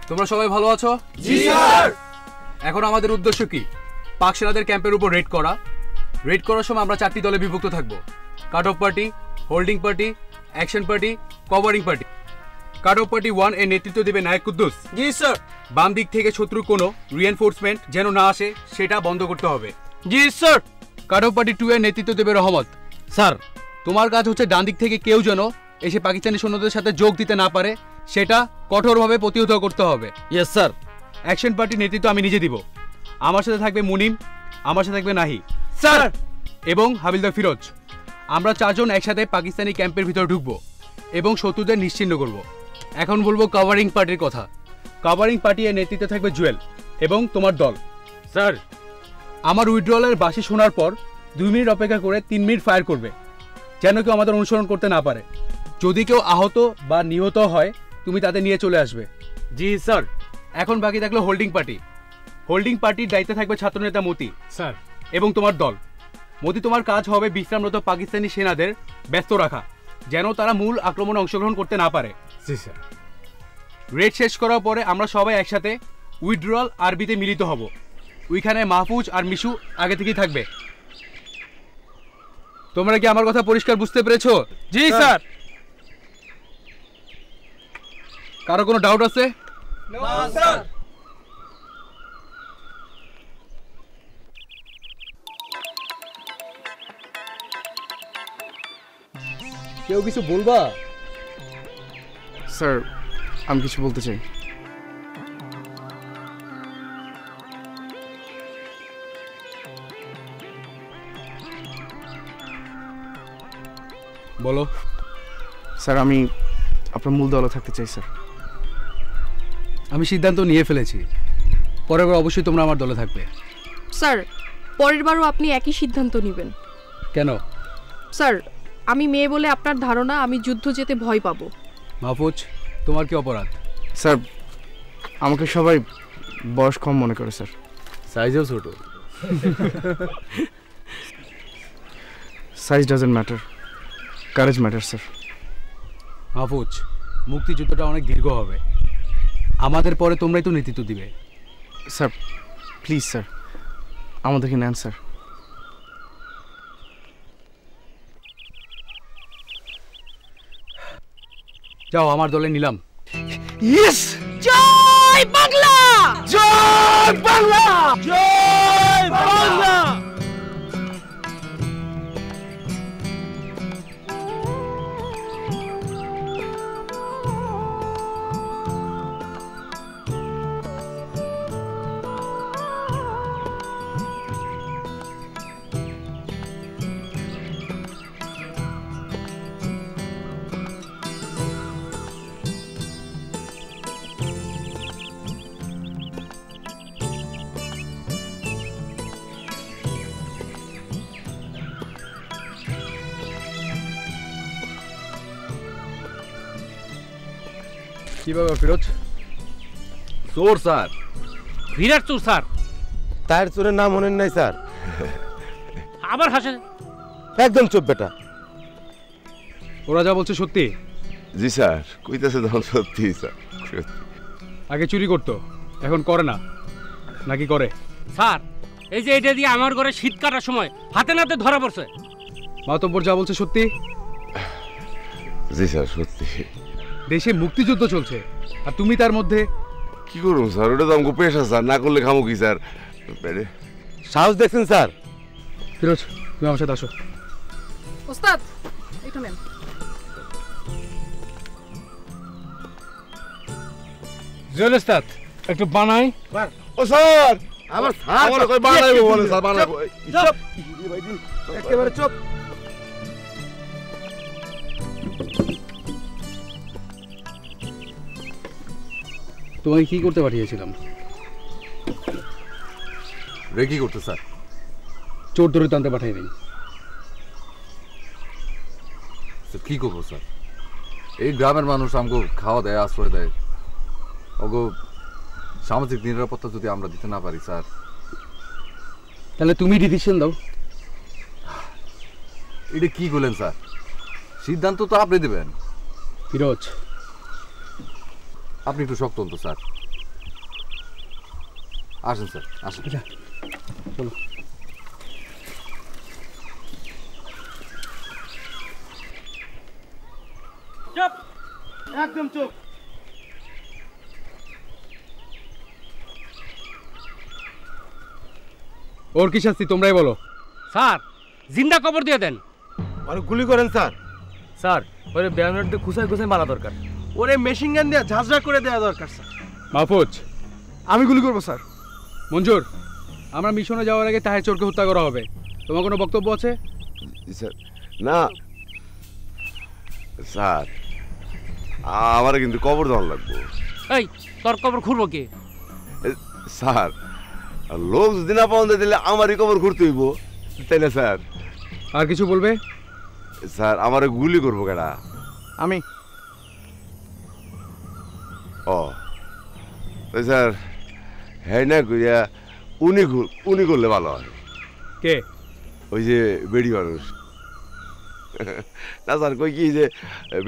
তোমরা সবাই ভালো আছো? জি স্যার। এখন আমাদের উদ্দেশ্য কি? পাক সেনাদের ক্যাম্পের উপর রেড করা। রেড করার সময় আমরা 4টি দলে বিভক্ত থাকব। Cut off party, holding party, action party, covering party. Cut off party 1 এর নেতৃত্ব দেবে নায়ক কুদ্দুস। জি স্যার। বাম দিক থেকে শত্রু কোনো রিএনফোর্সমেন্ট যেন না আসে সেটা বন্ধ করতে হবে। জি স্যার। কাট অফ পার্টি 2 এর নেতৃত্ব দেবে রহমত। স্যার, তোমার কাজ হচ্ছে ডান দিক থেকে কেউ যেন এসে পাকিস্তানি সৈন্যদের সাথে যোগ দিতে না পারে সেটা কঠোরভাবে প্রতিহত করতে হবে। Yes sir. অ্যাকশন পার্টির নেতৃত্ব আমি নিজে দিব। আমার সাথে থাকবে মুনিম, আমার সাথে থাকবে নাহি স্যার এবং হাবিলদার ফিরোজ। আমরা 4 জন একসাথে পাকিস্তানি ক্যাম্পের ভিতর ঢুকবো এবং শত্রুদের নিশ্চিহ্ন করব। এখন বলবো কভারিং পার্টির কথা। কভারিং পার্টি এর নেতৃত্বে থাকবে জুয়েল এবং তোমার দল। স্যার, আমার উইথড্রলের বাঁশি শোনার পর 2 মিনিট অপেক্ষা করে 3 মিনিট ফায়ার করবে যেন কেউ আমাদের অনুসরণ করতে না পারে। যদি কেউ আহত বা নিহত হয় তুমি তাদের নিয়ে চলে আসবে। জি স্যার। এখন বাকি থাকলো হোল্ডিং পার্টি। হোল্ডিং পার্টির দায়িত্বে থাকবে ছাত্রনেতা মতি স্যার এবং তোমার দল। মতি, তোমার কাজ হবে বিশ্রামরত পাকিস্তানি সেনাদের ব্যস্ত রাখা যেন তারা মূল আক্রমণে অংশগ্রহণ করতে না পারে। জি স্যার। রেড শেষ করার পরে আমরা সবাই একসাথে উইথড্রল আরবিতে মিলিত হব। ওইখানে মাহফুজ আর মিশু আগে থেকেই থাকবে। তোমরা কি আমার কথা পরিষ্কার বুঝতে পেরেছো? জি স্যার। কারো কোনো ডাউট আছে? না স্যার। কেউ কিছু বলবা? স্যার, আমি কিছু বলতে চাই। বলো। স্যার, আমি আপনার মূল দলে থাকতে চাই স্যার। আমি সিদ্ধান্ত নিয়ে ফেলেছি, পরের বার অবশ্যই তোমরা আমার দলে থাকবে। স্যার, পরের বারও আপনি একই সিদ্ধান্ত নেবেন। কেন? স্যার, আমি মেয়ে বলে আপনার ধারণা আমি যুদ্ধ যেতে ভয় পাবো। মাহফুজ, তোমার কি অপরাধ? স্যার, আমাকে সবাই বয়স কম মনে করে স্যার। সাইজও ছোট। Size doesn't matter, courage matter sir. Mahfuz, মুক্তিযুদ্ধটা অনেক দীর্ঘ হবে, আমাদের পরে তোমরাই তো নেতৃত্ব দিবে। স্যার প্লিজ স্যার, আমাদেরকে নেন স্যার। যাও, আমার দলে নিলাম। ইয়েস! জয় বাংলা! জয় বাংলা! জয় বাংলা! কি ব্যাপার ফিরোজ? চোর স্যার। বিরাট চোর স্যার। তার চোরের নাম মনে নাই স্যার? আবার হাসে। একদম চোপ বেটা। ওরা যা বলছে সত্যি? জি স্যার, কইতেছে তখন সত্যি স্যার, সত্যি। আগে চুরি করতো, এখন করে না, নাকি করে? স্যার, এই যে এটা দিয়ে আমার ঘরে শীত কাটার সময় হাতে নাতে ধরা পড়ছে। মাতব্বর যা বলছে সত্যি? জি স্যার, সত্যি। দেশে মুক্তিযুদ্ধ চলছে আর তুমি তার মধ্যে? কি করুন স্যার, ওটা তো আমাকে পেশা স্যার, না করলে খামো কি স্যার। সাহস দেখছেন স্যার? ফিরোজ, তুমি আমার সাথে আসো। ওস্তাদ, এটা নেন। জুয়েল ওস্তাদ, একটু বানাই। ও স্যার, আমার স্যার কই বানাইবো বলে স্যার, বানাইবো। চুপ! একেবারে চুপ। তোমাকে কি করতে পাঠিয়েছিলাম? রেকি করতে স্যার? চোর ধরে টানতে পাঠাই নেই। কি করবো স্যার, এই গ্রামের মানুষ আমাকে খাওয়া দেয়, আশ্রয় দেয়, ওগো সামাজিক নিরাপত্তা যদি আমরা দিতে না পারি স্যার। তাহলে তুমি ডিসিশন দাও। এটা কি বলেন স্যার, সিদ্ধান্ত তো আপনি দেবেন। ফিরোজ, আপনি একটু শক্ত হন তো স্যার, আসেন স্যার আসেন। চলো। চুপ। একদম চুপ। ওর কি শাস্তি তোমরাই বলো। স্যার জিন্দা কবর দিয়ে দেন। আরে গুলি করেন স্যার। স্যার ওরে ব্যানার দিয়ে খুসায় খুসায় মারা দরকার, ওরে মেশিন গান দিয়ে ঝাঁঝরা করে দেওয়া দরকার স্যার। মাহফুজ, আমি গুলি করবো স্যার। মঞ্জুর, আমরা মিশনে যাওয়ার আগে তাহের চোরকে হত্যা করা হবে। তোমার কোনো বক্তব্য আছে? স্যার না স্যার, আমার কিন্তু কবর দেওয়ার লাগবে। এই তোর কবর খুঁড়বো কে? স্যার লোক যদি না পাওয়া দিলে আমারই কবর ঘুরতে হইব, তাই না স্যার? আর কিছু বলবে? স্যার আমারে গুলি করবো কেডা? আমি। ও তো স্যার, হ্যাঁ না কইয়া উনি করলে ভালো হয়। কে? ওই যে বেড়ি মানুষ। না স্যার, কই কি যে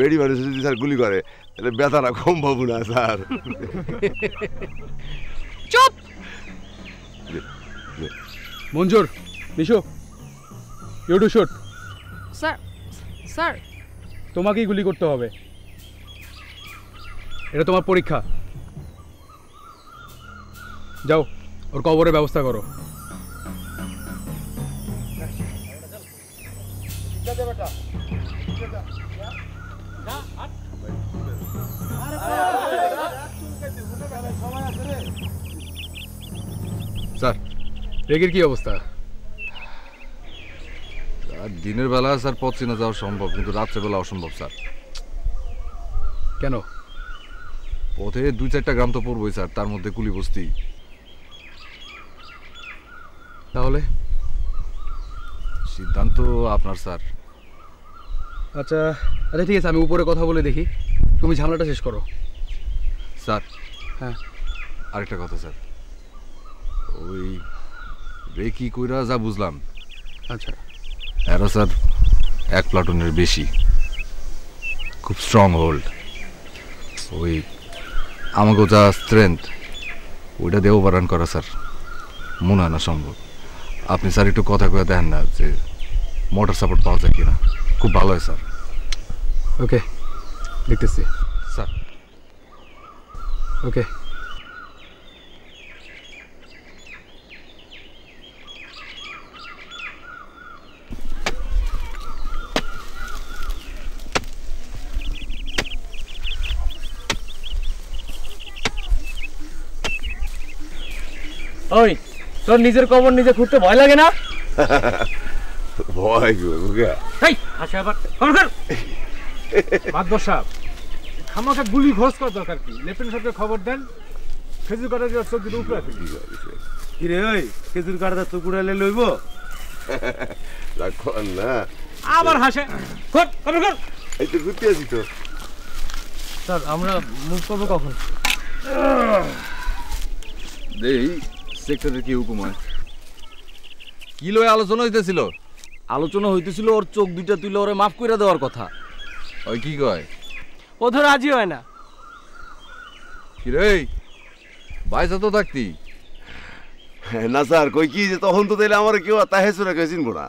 বেড়ি মানুষ যদি স্যার গুলি করে তাহলে ব্যথাটা কম পাবো না স্যার। চুপ। Manjur, Nisho, you two shoot. Sir sir তোমাকেই গুলি করতে হবে, এটা তোমার পরীক্ষা। যাও, ওর কবরের ব্যবস্থা করো। স্যার, রেগের কি অবস্থা? আর দিনের বেলা স্যার পথ চেনা যাওয়া সম্ভব, কিন্তু রাত্রেবেলা অসম্ভব স্যার। কেন? পথে 2-4টা গ্রাম তো পড়বই স্যার, তার মধ্যে কুলি বস্তি। তাহলে সিদ্ধান্ত আপনার স্যার। আচ্ছা আচ্ছা, ঠিক আছে, আমি উপরে কথা বলে দেখি, তুমি ঝামেলাটা শেষ করো। স্যার হ্যাঁ, আরেকটা কথা স্যার, ওই রেকি কইরা যা বুঝলাম, আচ্ছা, এরা স্যার 1 প্লাটুনের বেশি, খুব স্ট্রং হোল্ড। ওই আমাকে যা স্ট্রেংথ ওইটা দিয়ে ওভাররান করা স্যার মনে হয় না সম্ভব। আপনি স্যার একটু কথা কয়ে দেখেন না যে মোটর সাপোর্ট পাওয়া যায় কিনা, খুব ভালো হয় স্যার। ওকে, দেখতেছি স্যার। ওকে। ওই তোর নিজের কবর নিজে খুঁড়তে ভয় লাগে না? ভয় কি করবো কে? এই হাসে আবার কবর কর। মাদবর সাহেব, খামাখা গুলি খরচ করার দরকার কি? লেফটেন্যান্ট সাহেবকে খবর দেন, খেজুর কাটা দিয়ে চোখ দুটো উপরে ফেলি। কি রে ওই খেজুর কাটা তো কুড়ালে লইব রাখন না। আবার হাসে। কর কবর কর। এই তো ঘুরতে আছি তো। স্যার আমরা মুভ করবো কখন? এই সেক্টরের কি হুকুম হয়? কি লয়ে আলোচনা হইতেছিল? আলোচনা হইতেছিল ওর চোখ দুইটা তুলে ওরে মাফ করে দেওয়ার কথা। ওই কি কয়? ও তো রাজি হয় না। কি রে বাইসা তো থাকতি? না স্যার, কই কি যে তখন তো তাইলে আমার কেউ তাহের সুরা কেউ চিনবো না।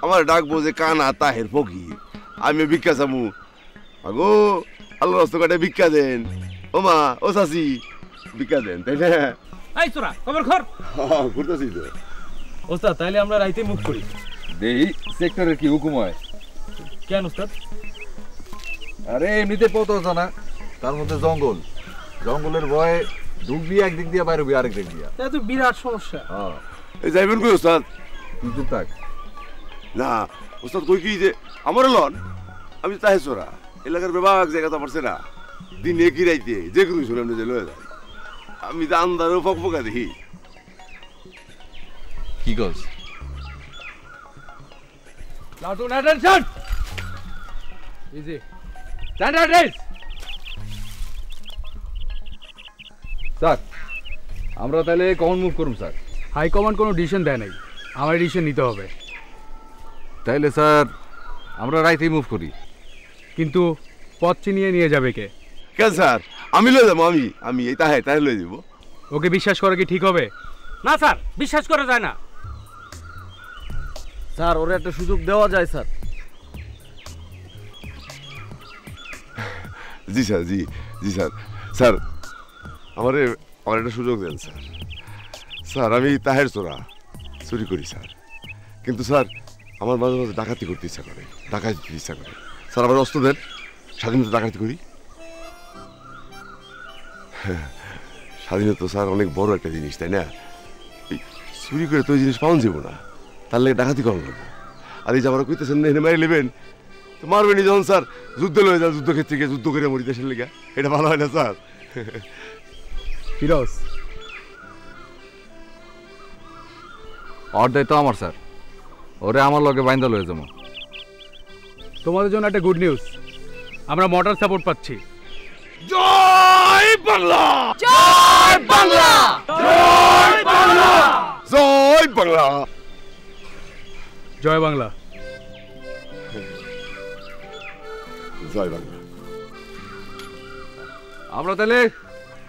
আমার ডাকবো যে কানা তাহের ফকির, আমি ভিক্ষা চামু। আগো আল্লাহ রাস্তা কাটে ভিক্ষা দেন, ও মা ও চাচি ভিক্ষা দেন, তাই না? এই তোরা কবর কর। ঘুরতেছি তো। ওস্তাদ তাইলে আমরা রাইতে মুভ করি। এই সেক্টরের কি হুকুম হয়? কেন ওস্তাদ? আরে এমনিতে পথ জানা, তার মধ্যে জঙ্গল, জঙ্গলের ভয়ে ঢুকবি একদিক দিয়ে, বাইরে আরেক দিক দিয়া। এটা তো বিরাট সমস্যা। হ্যাঁ, এই যাইবেন কই ওস্তাদ? তুই চুপ থাক। না ওস্তাদ, কই কি যে আমার লন, আমি তাহের সোরা এলাকার বেবাক জায়গা তো পারছে না, দিনে কি রাইতে যে কোনো শুনে যে লয়ে যায়। আমি তো আন্দারও ফকফকা দেখি। কি কস? Platoon attention, easy standard rest. Sir আমরা তাহলে কখন মুভ করুন স্যার? হাই কমান্ড কোনো ডিসিশন দেয় নাই, আমার ডিসিশন নিতে হবে। তাইলে স্যার আমরা রাইতেই মুভ করি। কিন্তু পথ চিনিয়ে নিয়ে যাবে কে? কেন স্যার? আমি লয়ে যাবো, আমি এই তাহে লয়ে যাবো। ওকে বিশ্বাস করা কি ঠিক হবে? না স্যার, বিশ্বাস করা যায় না। স্যার ওরে একটা সুযোগ দেওয়া যায় স্যার। জি স্যার, জি জি স্যার। স্যার আমার একটা সুযোগ দেন স্যার। স্যার আমি তাহের চুরি করি স্যার, কিন্তু স্যার আমার মাঝে মাঝে ডাকাতি করতে ইচ্ছা করে, ডাকাতি ইচ্ছা করে। স্যার আমার অস্ত্র দেন, স্বাধীনতা ডাকাতি করি। স্বাধীনতা স্যার অনেক বড় একটা জিনিস, তাই না? চুরি করে তো ওই জিনিস পাওয়া যাবো না, তার লেগে ডাকাতি করা লাগবো। আর এই যে আমার কইতেছেন এনে মারি নেবেন, তো মারবেনি যখন স্যার যুদ্ধ লয়ে যান, যুদ্ধক্ষেত্রে গিয়ে যুদ্ধ করে মরি দেশের লেগে, এটা ভালো হয় না স্যার? ফিরোজ, ওর দায়িত্ব আমার স্যার, ওরে আমার লগে বাইন্দা লয়ে যাবো। তোমাদের জন্য একটা গুড নিউজ, আমরা মোটর সাপোর্ট পাচ্ছি। জয় বাংলা, জয় বাংলা, জয় বাংলা, জয় বাংলা, জয় বাংলা। জয় বাংলা। আমরা তাহলে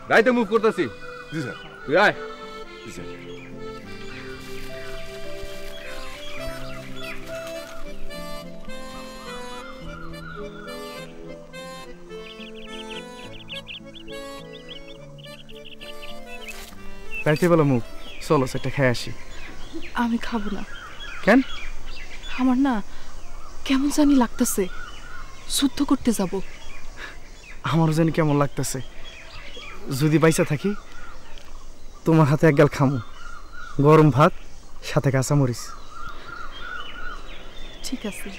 রাইতে মুভ করতেছি। জি স্যার, তুই আয়। জি স্যার। রাইতে বেলা মুখ, চলো সেটা খেয়ে আসি। আমি খাবো না। কেন? আমার না কেমন জানি লাগতেছে, যুদ্ধ করতে যাব। আমারও জানি কেমন লাগতেছে। যদি বাইসা থাকি তোমার হাতে এক গাল খামু, গরম ভাত সাথে কাঁচামরিচ। ঠিক আছে।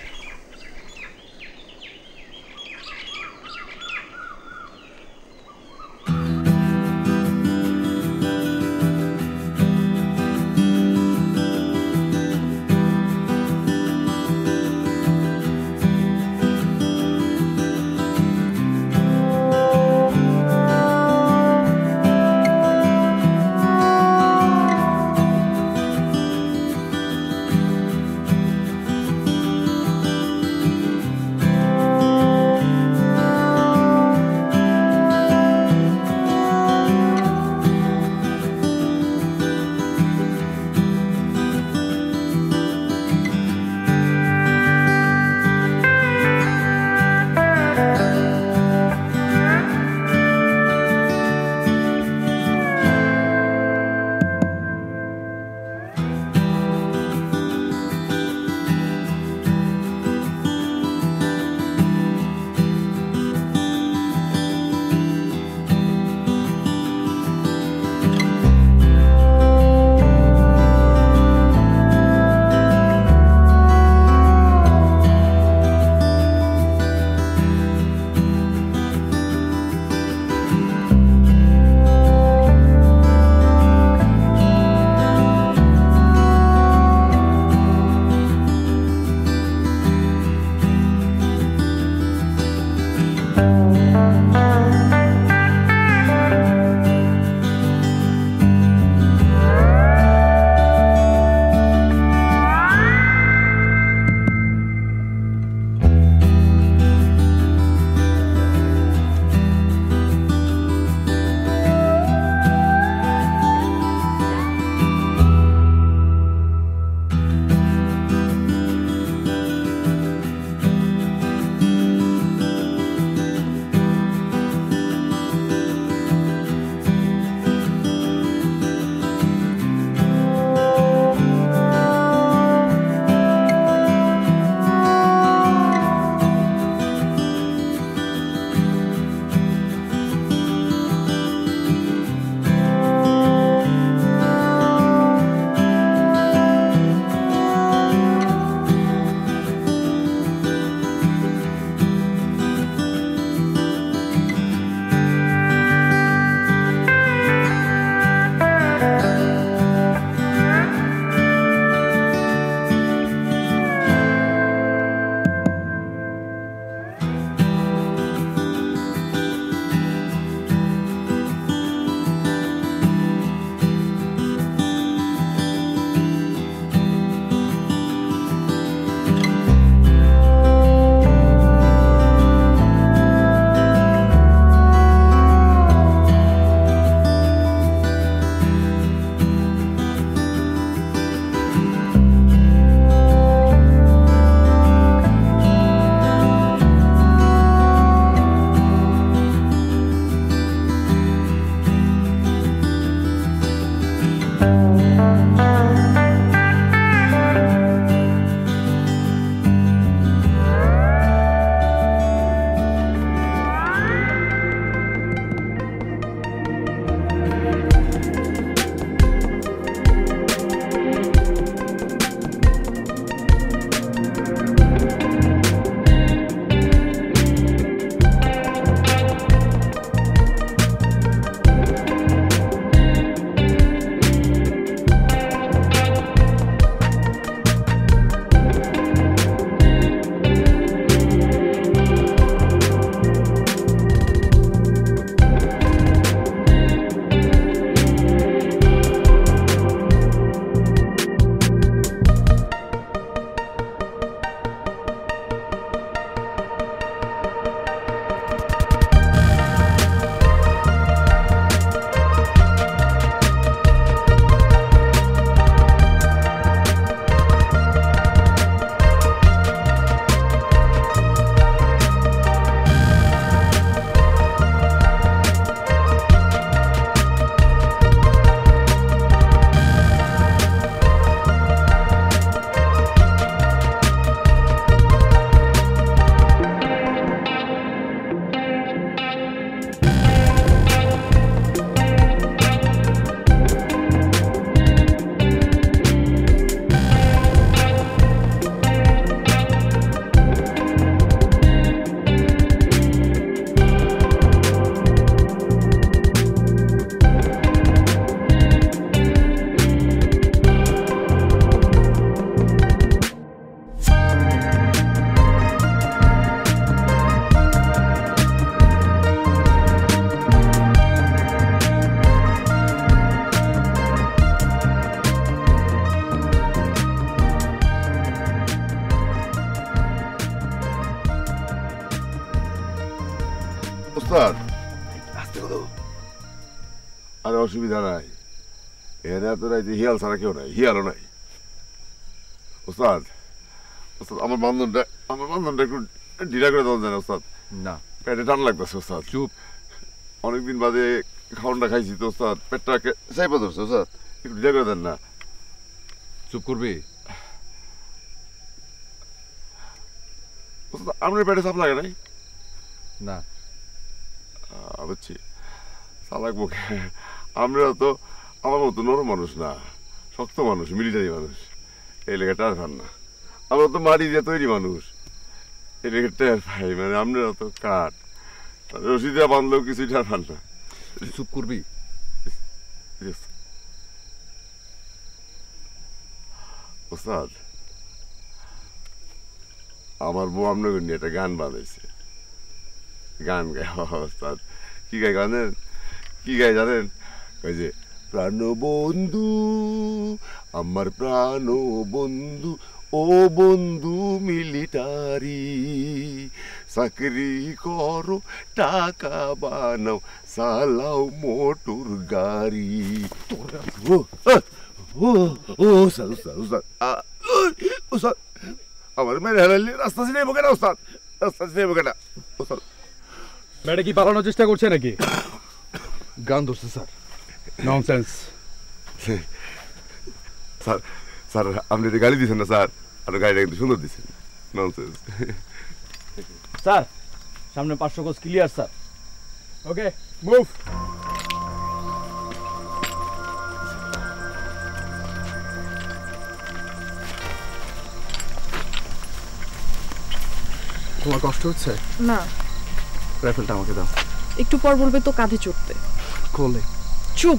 ওস্তাদ আস্তে কথা আরে অসুবিধা নাই এখানে এত রাইতে হিয়াল ছাড়া কেউ নাই হিয়ালও নাই ওস্তাদ ওস্তাদ আমার বান্ধনটা একটু ঢিলা করে দেওয়া যায় না ওস্তাদ না পেটে টান লাগতেছে ওস্তাদ চুপ অনেকদিন বাদে খাওয়ানটা খাইছি তো ওস্তাদ পেটটা চাইপা ধরছে ওস্তাদ একটু ঢিলা করে দেন না চুপ করবি ওস্তাদ আপনার পেটে চাপ লাগে নাই না বুঝছি চালাক মুখে আমরা তো আমার মতো নরম মানুষ না শক্ত মানুষ মিলিটারি মানুষ এই লেগে টার পান না আমরা তো মাটি দিয়ে তৈরি মানুষ এই লেগে টের পাই মানে আপনারা তো কাঠ রশি দিয়ে বাঁধলেও কিছুই টার পান না চুপ করবি ওস্তাদ আমার বউ আপনাকে নিয়ে একটা গান বানাইছে গান গায় ওস্তাদ কি গায় গানের কি গায় জানেন ওই যে প্রাণবন্ধু আমার প্রাণবন্ধু ও বন্ধু মিলিটারি চাকরি করো টাকা বানাও চালাও মোটর গাড়ি ও ও ও ওস্তাদ ওস্তাদ ওস্তাদ ওস্তাদ আমার মেরে হেলালি রাস্তা চিনে বকে না ওস্তাদ রাস্তা চিনে বকে না ওস্তাদ ম্যাডা কি পালানোর চেষ্টা করছে নাকি গান ধরছে স্যার ননসেন্স স্যার স্যার আপনি এটা গাড়ি দিচ্ছেন না স্যার আর গাড়িটা কিন্তু সুন্দর দিচ্ছেন ননসেন্স স্যার সামনে 500 গজ ক্লিয়ার স্যার ওকে মুভ তোমার কষ্ট হচ্ছে না রাইফেলটা আমাকে দাও একটু পর বলবে তো কাঁধে চড়তে কোলে চুপ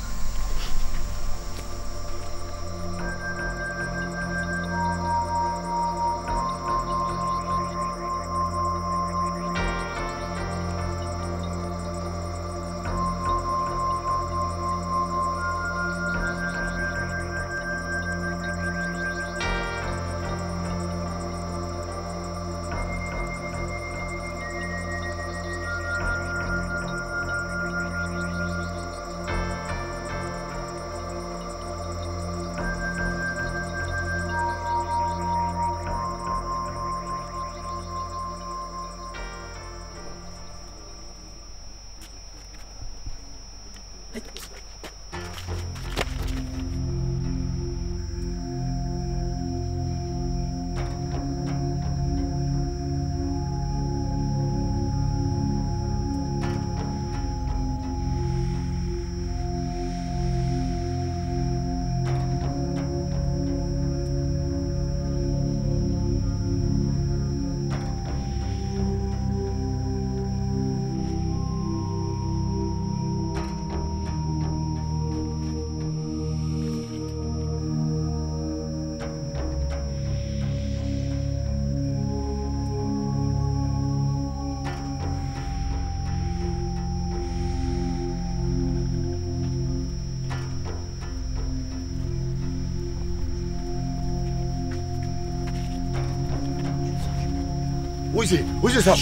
ওই যে স্যার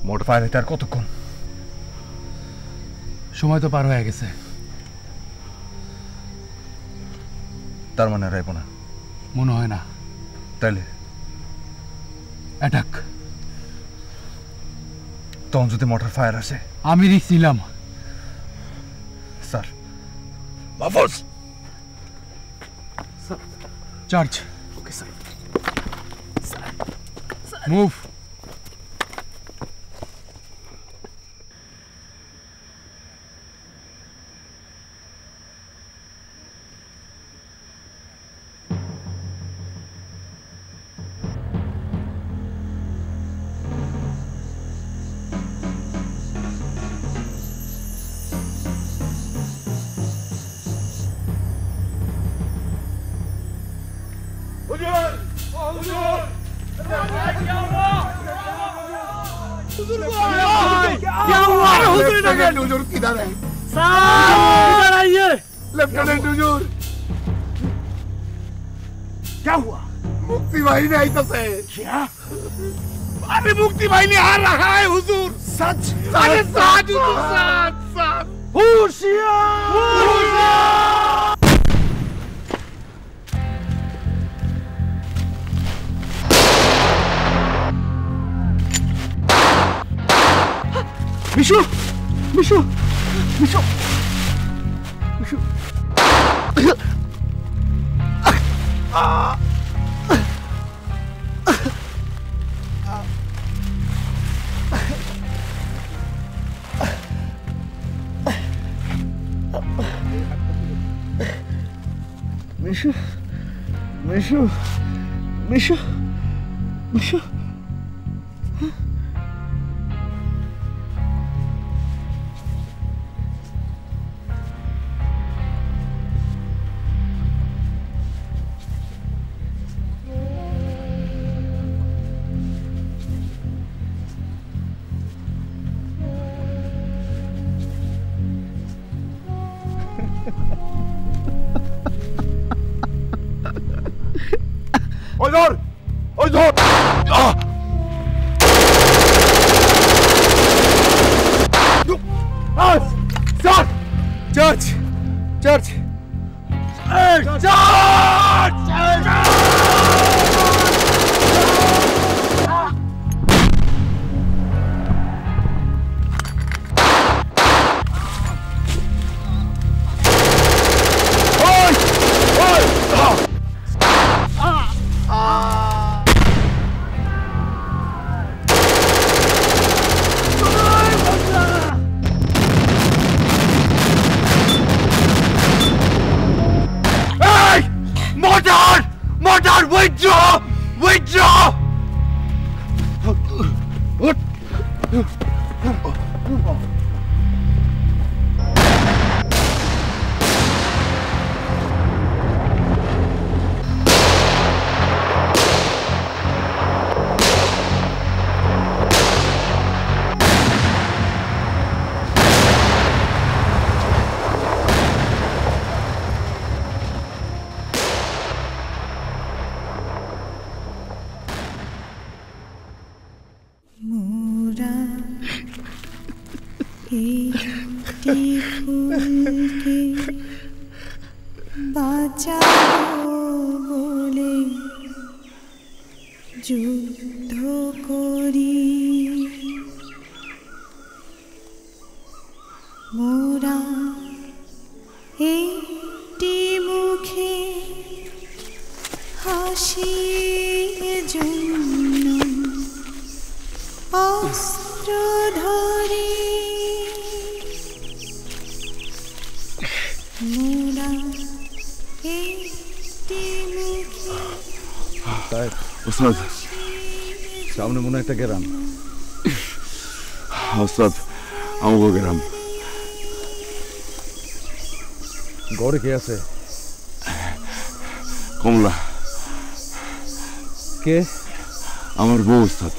মোটর ফায়ার হইতে আর কতক্ষণ সময় তো পার হয়ে গেছে তার মানে রাইব না মনে হয় না তাইলে অ্যাটাক তখন যদি মোটর ফায়ার আসে আমি রিস্ক নিলাম স্যার বাফস চার্জ ওকে স্যার মুভ क्या हुआ? मुक्ति वाहिनी आइतसे। क्या? अरे मुक्ति वाहिनी आ रहा है हुजूर। सच? अरे सच हुजूर, सच सच। होशियार! होशियार! मिशु मिशु मिशु मिशु मिशु मिशु मिशु मिशु ওই ধর ওই ধর church church church Withdraw! Withdraw! যুদ্ধ করি মোরা একটি মুখে হাসি জন্য অস্ত্র ধরে মোরা একটি মুখে ওস্তাদ সামনে মনে একটা গ্রাম। ওস্তাদ আমাকে গ্রাম ঘরে কে আছে? কমলা। কে? আমার বউ ওস্তাদ।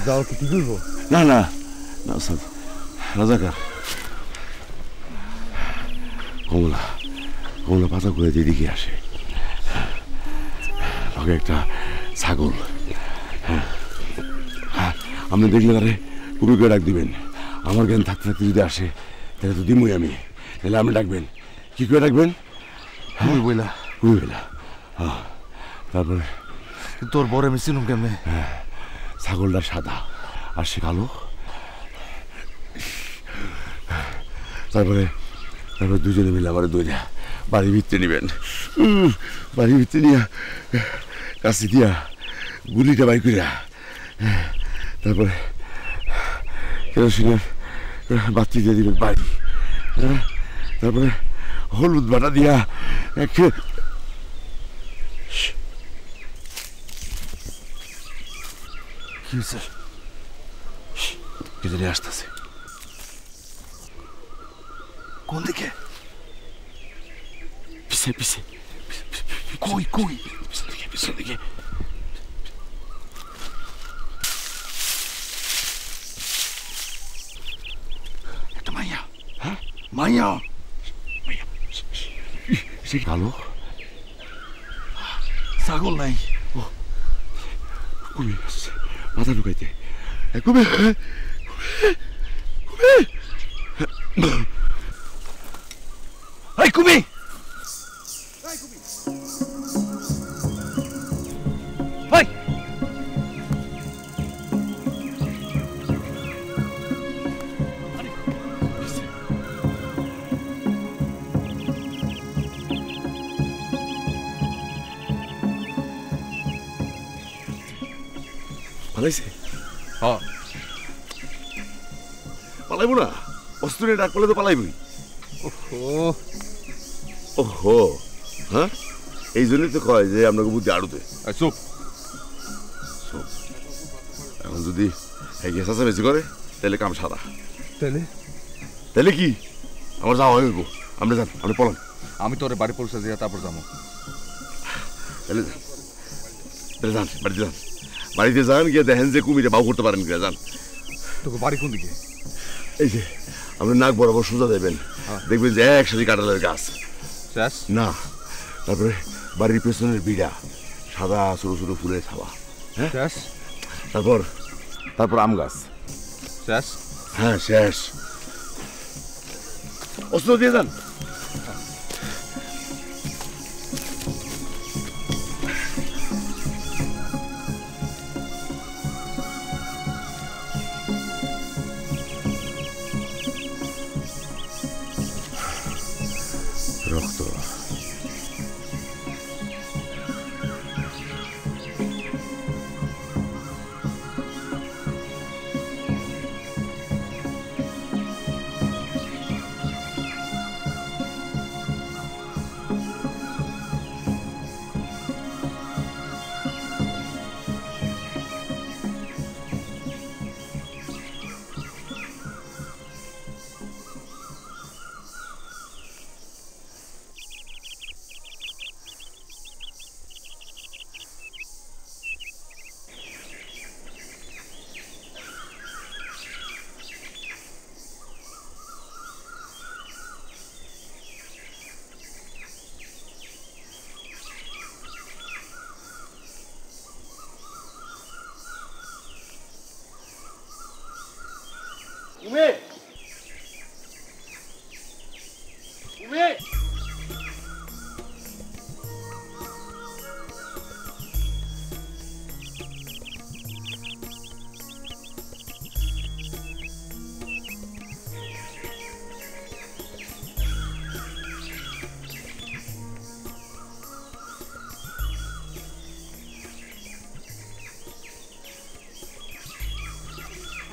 যাও কি ঠিক হইব? না না না ওস্তাদ, রাজাকার। কমলা কমলা পাতা করে দিদিকে আসে, লগে একটা ছাগল। আপনি দেখলে তারে কুকুরকে ডাক দিবেন। আমার জ্ঞান থাকতে থাকতে যদি আসে তাহলে তো দিমই আমি, তাহলে আপনি ডাকবেন। কি করে ডাকবেন? কুমি বইলা। কুমি বইলা, হ্যাঁ। তারপরে তোর বড় আমি চিনুম কেমনে? ছাগলটা সাদা আর সে কালো। তারপরে তারপরে দুজনে মিলে আমার দইরা বাড়ির ভিতরে নিবেন। বাড়ির ভিতরে নিয়ে কাছে দিয়া গুলিটা বাই করিয়া, তারপরে কেরোসিনের বাতি দিয়ে দিবেন বাড়ি। তারপরে হলুদ বাটা দিয়া কি হয়েছে? কি জানি আসতেছে। কোন দিকে? পিছে পিছে। কই কই? পিছন দিকে পিছন দিকে। একটা মাইয়া। হ্যাঁ মাইয়া। মাইয়া। সে কালো ছাগল নাই ও কুমির আসছে মাথা ঢুকাইতে কুমির কুমির পালাইছে হ্যাঁ পালাইবো না অস্ত্র নিয়ে ডাক পালে তো পালাইবই ওহো হ্যাঁ এই জন্যই তো কয় যে আপনাকে বুদ্ধি আড়ুতে চুপ এখন যদি এগিয়ে চেঁচামেচি করে তাহলে কাম সাদা তাহলে তাহলে কি আমার যাওয়া হইব আমরা যান আপনি পলান আমি তোরে বাড়ি পৌঁছে দিয়ে তারপর যাবো তাহলে যান তাহলে যান বাড়িতে যান বাড়িতে যান গিয়ে দেখেন যে কুমিরে বাউ করতে পারেন কিনা যান তোকে বাড়ি কোন দিকে এই যে আপনি নাক বরাবর সোজা দেবেন দেখবেন যে একসাথে কাঁঠালের গাছ শেষ না তারপরে বাড়ির পেছনের বিড়া সাদা ছোটো ছোটো ফুলের থাবা হ্যাঁ শেষ তারপর আম গাছ শেষ হ্যাঁ শেষ অস্ত্র দিয়ে যান রক্ত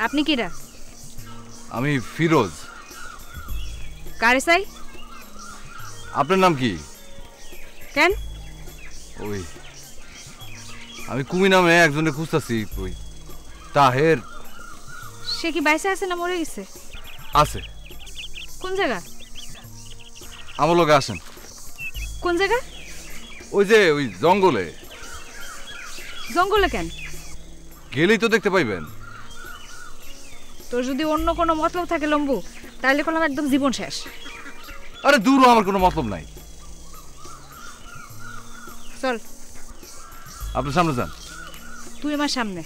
আপনি কিরা? আমি ফিরোজ। কারে চাই? আপনার নাম কি? কেন? ওই আমি কুমি নামে একজনে খুঁজতাছি। ওই তাহের। সে কি বাইসে আছে না মরে গেছে? আছে। কোন জায়গা? আমার লগে আসেন। কোন জায়গা? ওই যে ওই জঙ্গলে। জঙ্গলে কেন? গেলেই তো দেখতে পাইবেন। তোর যদি অন্য কোনো মতলব থাকে লম্বু, তাহলে কোনো একদম জীবন শেষ। আরে দূরও আমার কোনো মতলব নাই। চল আপনার সামনে যান। তুই আমার সামনে।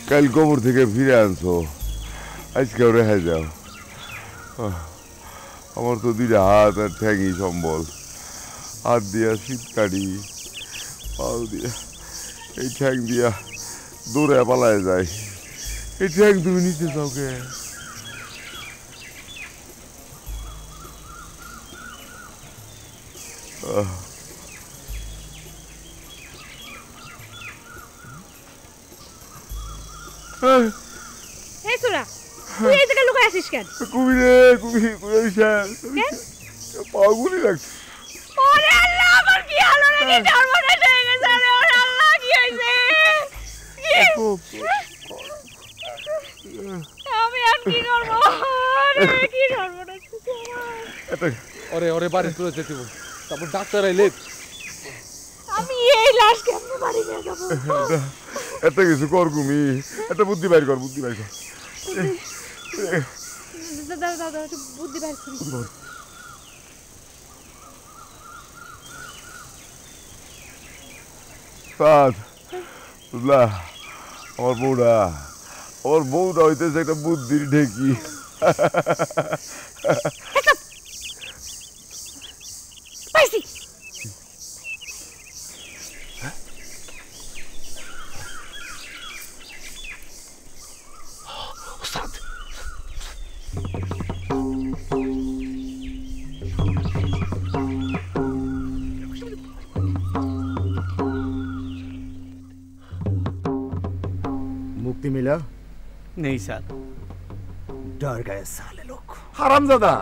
কাল কবর থেকে ফিরে আনছো, আজকেও রেখে যাও। আমার তো দুইটা হাত আর ঠ্যাঙই সম্বল। হাত দিয়া শীত কাটি, পাল দিয়া এই ঠ্যাং দিয়া দৌড়ে পালায় যায়। এই ঠ্যাং তুমি নিতে চাও কে? এই সুরা, তুই এই জায়গায় লুকায় আসিস কেন? কুমিরে কুমির কুমির স্যার কেন? পাগুলি লাগছে। ওরে আল্লাহ, আমার কি হলো রে? কি সর্বনাশ হয়ে গেছে রে? ওরে আল্লাহ, কি হইছে? আমি আর কি করব? আরে কি সর্বনাশ হয়েছে? ওরে ওরে বাড়ি তুলে যেতে হবে। তারপর ডাক্তার আইলে আমি এই লাশ কেমনে বাড়ি নিয়ে যাব? এত কিছু কর কুমি, একটা বুদ্ধি বাইর কর, বুদ্ধি বাইর কর। দাদা বুদ্ধি বাইর করি। বুঝলা আমার বউটা হইতেছে একটা বুদ্ধির ঢেকি। পাইছি। मुक्ति मिला? नहीं सर। डर गए साले लोग। হারামজাদা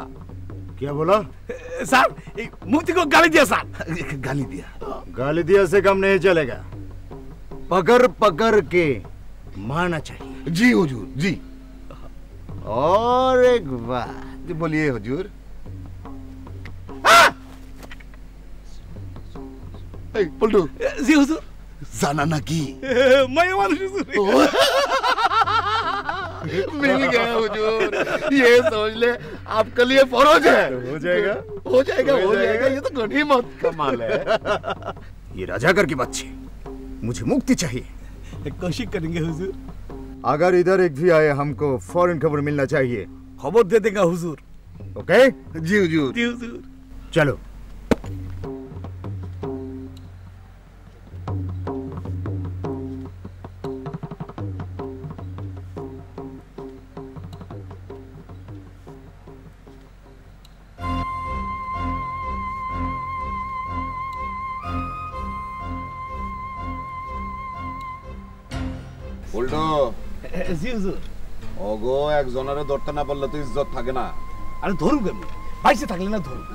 क्या बोला? सर मुक्ति को गाली दिया सर। गाली दिया? गाली दिया से काम नहीं चलेगा, पकड़ पकड़ के मारना चाहिए। जी हुजूर जी। और एक बात जी बोलिए हुजूर। पलटू जी हुजूर। जाना ना की मैं वाला हुजूर। मिल गया हुजूर, ये समझ ले आपके लिए फौज है। हो जाएगा हो जाएगा हो जाएगा, ये तो गनीमत कमाल है। ये राजाकर की बच्ची, मुझे मुक्ति चाहिए। कोशिश करेंगे हुजूर। अगर इधर एक भी आए हमको फौरन खबर मिलना चाहिए। खबर दे देगा हुजूर। ओके जी हुजूर। जी हुजूर। चलो। উল্টো জি হুজুর। ওগো একজনের ধরতে না পারলে তো ইজ্জত থাকে না। আরে ধরুন কেমনি, বাইসে থাকলে না ধরুন।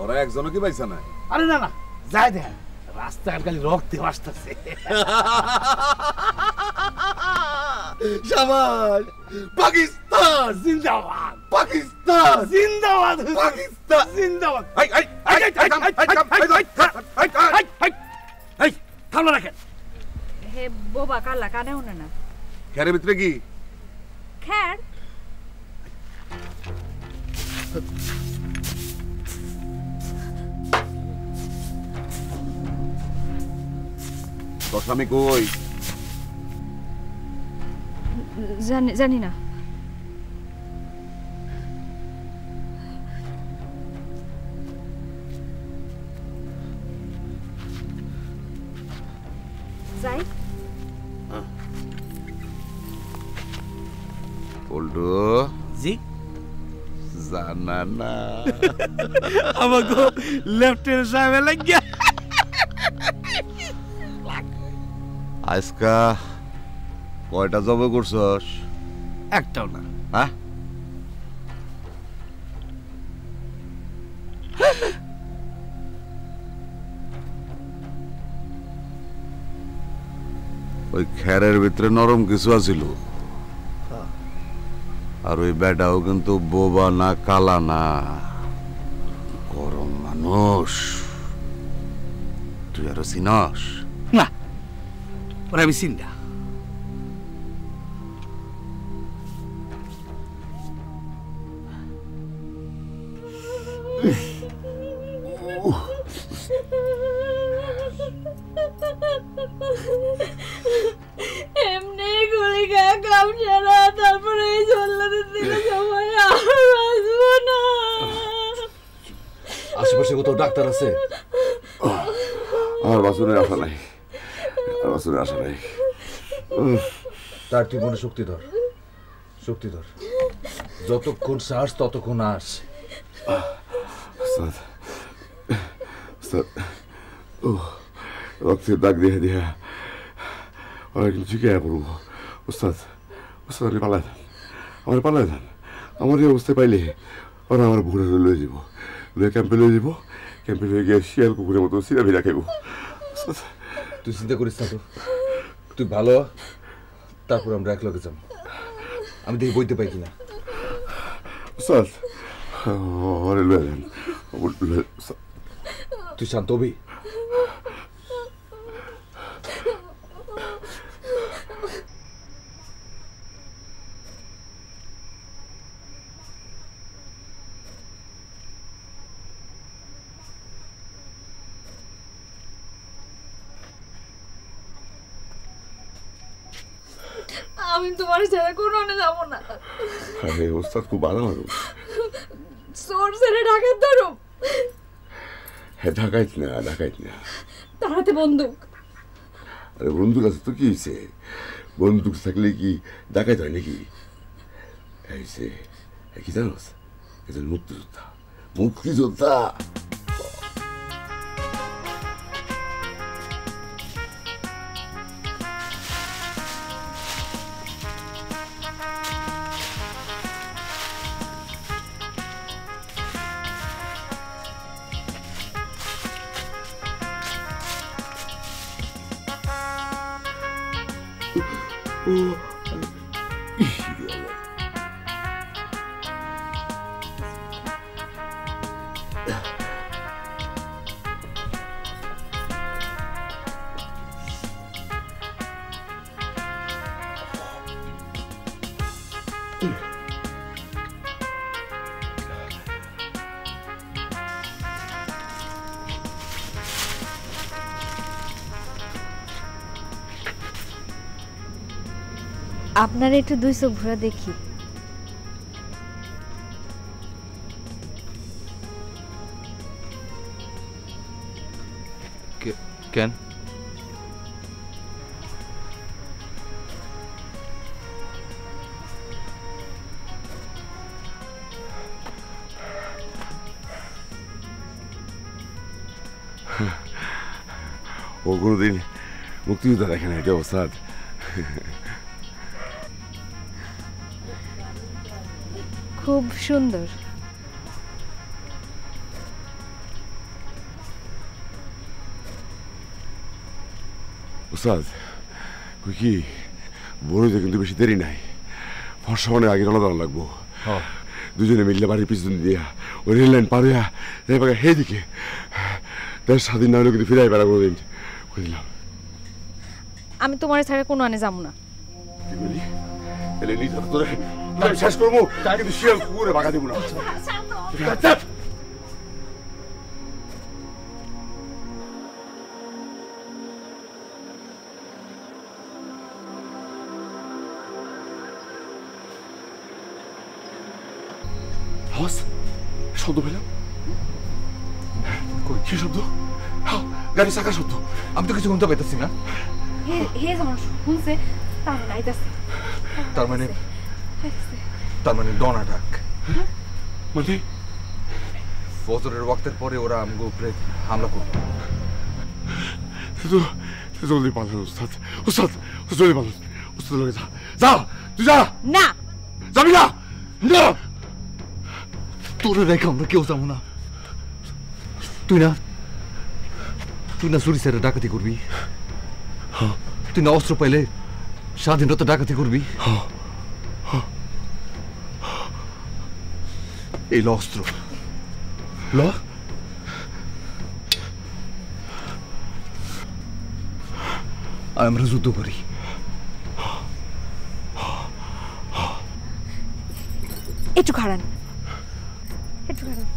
ওরা একজনও কি পাইছে না? আরে না না, যাই দেখেন রাস্তাঘাট খালি রক্তে ভাসতেছে। শাবাশ, পাকিস্তান জিন্দাবাদ, পাকিস্তান জিন্দাবাদ, পাকিস্তান জিন্দাবাদ। থামলা রাখেন। হে বোবা কালা কানে উনে না। খেরের ভিতরে কি? খ্যার। তোর স্বামী কই? জানি না। যাই। উল্টো জি জানা না আমাকে লেফটেন্যান্ট সাহেব লাগিয়া। আজকা কয়টা জব করছস? একটাও না। হ্যাঁ ওই খেরের ভিতরে নরম কিছু আছিল, আর ওই বেটাও কিন্তু বোবা না কালা না, গরম মানুষ। তুই আরো চিনস না? ওরা আমি চিন্তা। এমনি গুলি খাওয়া কাম সারা, তারপরে এই জল্লাদের দিকে সময় আর বাঁচবো না। আশেপাশে কোথাও ডাক্তার আছে? আমার বাসনের আশা নাই, আর বাসনের আশা নাই। তার তুই মনে শক্তি ধর, শক্তি ধর। যতক্ষণ শ্বাস ততক্ষণ আস। রক্তের দাগ দিয়ে দিয়া ওরা কিন্তু জিজ্ঞাসা করবো, ওস্তাদ ওস্তাদ পালায় দেন, আমার পালায় দেন। আমার এই অবস্থায় পাইলে ওরা আমার ভুলে লয়ে যাব, লয়ে ক্যাম্পে লয়ে যাব, ক্যাম্পে লয়ে গিয়ে শিয়াল কুকুরের মতো সিরা ভিড়া খাইব। তুই চিন্তা করিস না তো, তুই ভালো তারপর আমরা এক লগে যাব। আমি দেখি বইতে পাই কিনা। স্যার ওরে লয়ে যান। তুই শান্ত হবি। আমি তোমার ছেড়ে কোনো যাবো না। আরে ওস্তাদ খুব ভালো মানুষ। চোর ছেড়ে ডাকাত ধরো। হ্যাঁ ডাকাইত না, ডাকাইত না। তার হাতে বন্দুক। আরে বন্দুক আছে তো কি হয়েছে? বন্দুক থাকলে কি ডাকাইত হয় নাকি? হয়েছে কি জানোস? একজন মুক্তিযোদ্ধা, মুক্তিযোদ্ধা। আপনার একটু 200 ঘোরা দেখি। কেন? ও কোনোদিন মুক্তিযোদ্ধা দেখে না এটা ওস্তাদ। খুব সুন্দর। ওস্তাদ কই কি বড়ইতে কিন্তু বেশি দেরি নাই, ফর্সা অনেক আগে রওনা দেওয়া লাগবো। দুজনে মিললে বাড়ির পিছন দিয়া ওই রেল লাইন পার হইয়া যাইবা হে দিকে দেশ স্বাধীন না হলে কিন্তু ফিরাই বেড়া কোনোদিন বুঝলাম। আমি তোমার ছাড়া কোনো আনে যাবো না। কি বলি এলে নিজে তোরে আমি শেষ করবো, তাই কিন্তু শিয়াল কুকুরে বাগা দিব না। শব্দ পেলাম, কি শব্দ? গাড়ি চাকার শব্দ। আমি তো কিছু শুনতে পাইতেছি না। হে যখন শুনছে তার নাইতাছে। তার মানে ডন অ্যাটাক। মানে ফজরের ওয়াক্তের পরে ওরা আমগো উপরে হামলা করবে। জলদি পালান ওস্তাদ, ওস্তাদ জলদি পালান। ওস্তাদ লগে যা, যা তুই যা। না যাবি না? না তোরে রেখে আমরা কেউ যাবো না। তুই না চুরি সেরে ডাকাতি করবি, তুই না অস্ত্র পাইলে স্বাধীনতা ডাকাতি করবি। এই ল অস্ত্র, ল আমরা যুদ্ধ করি। একটু খাড়ান, একটু খাড়ান।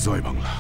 জয় বাংলা।